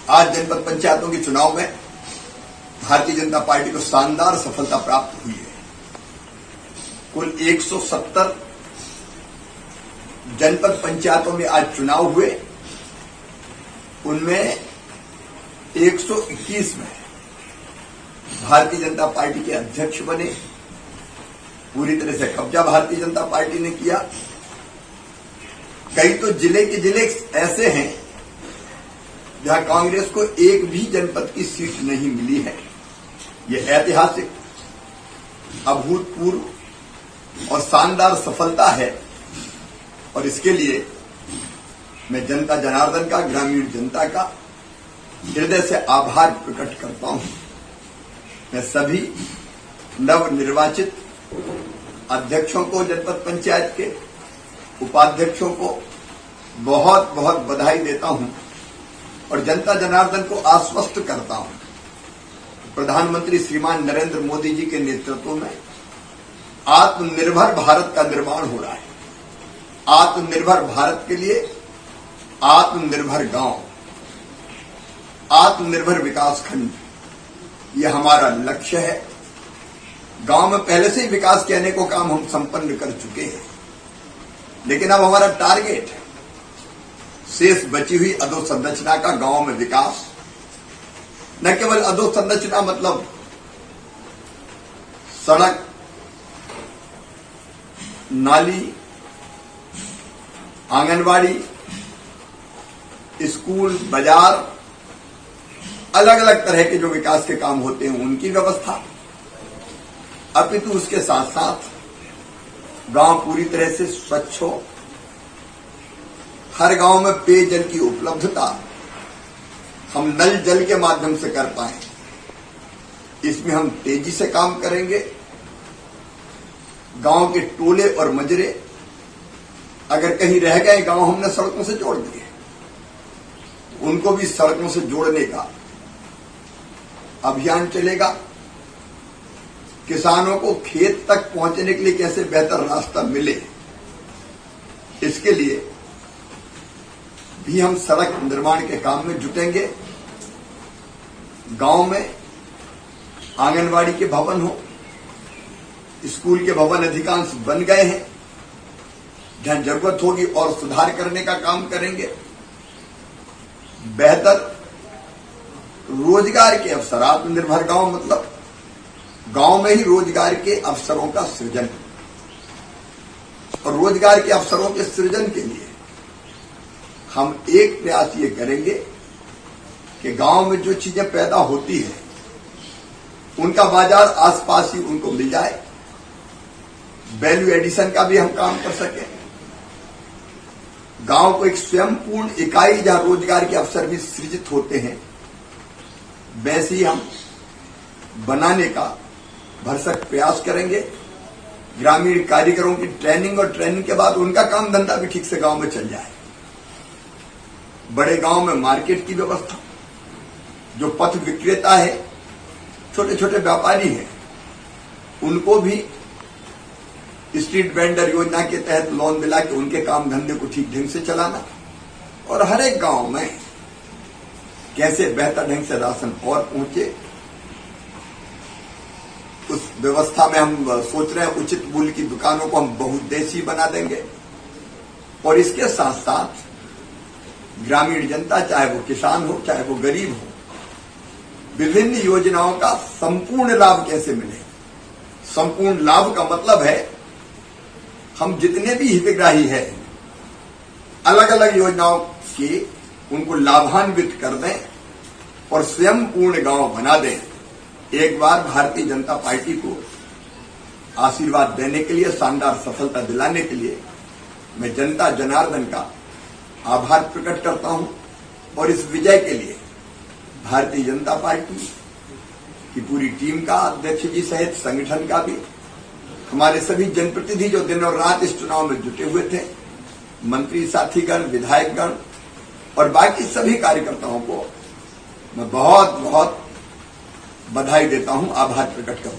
आज जनपद पंचायतों के चुनाव में भारतीय जनता पार्टी को शानदार सफलता प्राप्त हुई है। कुल 170 जनपद पंचायतों में आज चुनाव हुए, उनमें 121 में भारतीय जनता पार्टी के अध्यक्ष बने। पूरी तरह से कब्जा भारतीय जनता पार्टी ने किया। कई तो जिले के जिले ऐसे हैं जहां कांग्रेस को एक भी जनपद की सीट नहीं मिली है। यह ऐतिहासिक, अभूतपूर्व और शानदार सफलता है और इसके लिए मैं जनता जनार्दन का, ग्रामीण जनता का हृदय से आभार प्रकट करता हूं। मैं सभी नवनिर्वाचित अध्यक्षों को, जनपद पंचायत के उपाध्यक्षों को बहुत बहुत बधाई देता हूं और जनता जनार्दन को आश्वस्त करता हूं। प्रधानमंत्री श्रीमान नरेंद्र मोदी जी के नेतृत्व में आत्मनिर्भर भारत का निर्माण हो रहा है। आत्मनिर्भर भारत के लिए आत्मनिर्भर गांव, आत्मनिर्भर विकास खंड, यह हमारा लक्ष्य है। गांव में पहले से ही विकास के अनेकों काम हम संपन्न कर चुके हैं, लेकिन अब हमारा टारगेट है शेष बची हुई अधोसंरचना का गांव में विकास। न केवल अधोसंरचना मतलब सड़क, नाली, आंगनवाड़ी, स्कूल, बाजार, अलग अलग तरह के जो विकास के काम होते हैं उनकी व्यवस्था, अपितु उसके साथ साथ गांव पूरी तरह से स्वच्छ हो, हर गांव में पेयजल की उपलब्धता हम नल जल के माध्यम से कर पाए, इसमें हम तेजी से काम करेंगे। गांव के टोले और मजरे अगर कहीं रह गए, गांव हमने सड़कों से जोड़ दिए, उनको भी सड़कों से जोड़ने का अभियान चलेगा। किसानों को खेत तक पहुंचने के लिए कैसे बेहतर रास्ता मिले, इसके लिए भी हम सड़क निर्माण के काम में जुटेंगे। गांव में आंगनवाड़ी के भवन हो, स्कूल के भवन अधिकांश बन गए हैं, जहां जरूरत होगी और सुधार करने का काम करेंगे। बेहतर रोजगार के अवसर, आत्मनिर्भर गांव मतलब गांव में ही रोजगार के अवसरों का सृजन, और रोजगार के अवसरों के सृजन के लिए हम एक प्रयास ये करेंगे कि गांव में जो चीजें पैदा होती है उनका बाजार आसपास ही उनको मिल जाए। वैल्यू एडिशन का भी हम काम कर सकें। गांव को एक स्वयंपूर्ण इकाई जहां रोजगार के अवसर भी सृजित होते हैं, वैसे ही हम बनाने का भरसक प्रयास करेंगे। ग्रामीण कारीगरों की ट्रेनिंग और ट्रेनिंग के बाद उनका काम धंधा भी ठीक से गांव में चल जाए। बड़े गांव में मार्केट की व्यवस्था, जो पथ विक्रेता है, छोटे छोटे व्यापारी हैं, उनको भी स्ट्रीट वेंडर योजना के तहत लोन दिला के उनके काम धंधे को ठीक ढंग से चलाना, और हर एक गांव में कैसे बेहतर ढंग से राशन और पहुंचे, उस व्यवस्था में हम सोच रहे हैं उचित मूल्य की दुकानों को हम बहुउद्देशीय बना देंगे। और इसके साथ साथ ग्रामीण जनता, चाहे वो किसान हो चाहे वो गरीब हो, विभिन्न योजनाओं का संपूर्ण लाभ कैसे मिले। संपूर्ण लाभ का मतलब है हम जितने भी हितग्राही हैं अलग अलग योजनाओं के, उनको लाभान्वित कर दें और स्वयं पूर्ण गांव बना दें। एक बार भारतीय जनता पार्टी को आशीर्वाद देने के लिए, शानदार सफलता दिलाने के लिए मैं जनता जनार्दन का आभार प्रकट करता हूं और इस विजय के लिए भारतीय जनता पार्टी की पूरी टीम का, अध्यक्ष जी सहित संगठन का भी, हमारे सभी जनप्रतिनिधि जो दिन और रात इस चुनाव में जुटे हुए थे, मंत्री साथीगण, विधायकगण और बाकी सभी कार्यकर्ताओं को मैं बहुत बहुत बधाई देता हूं, आभार प्रकट करता हूं।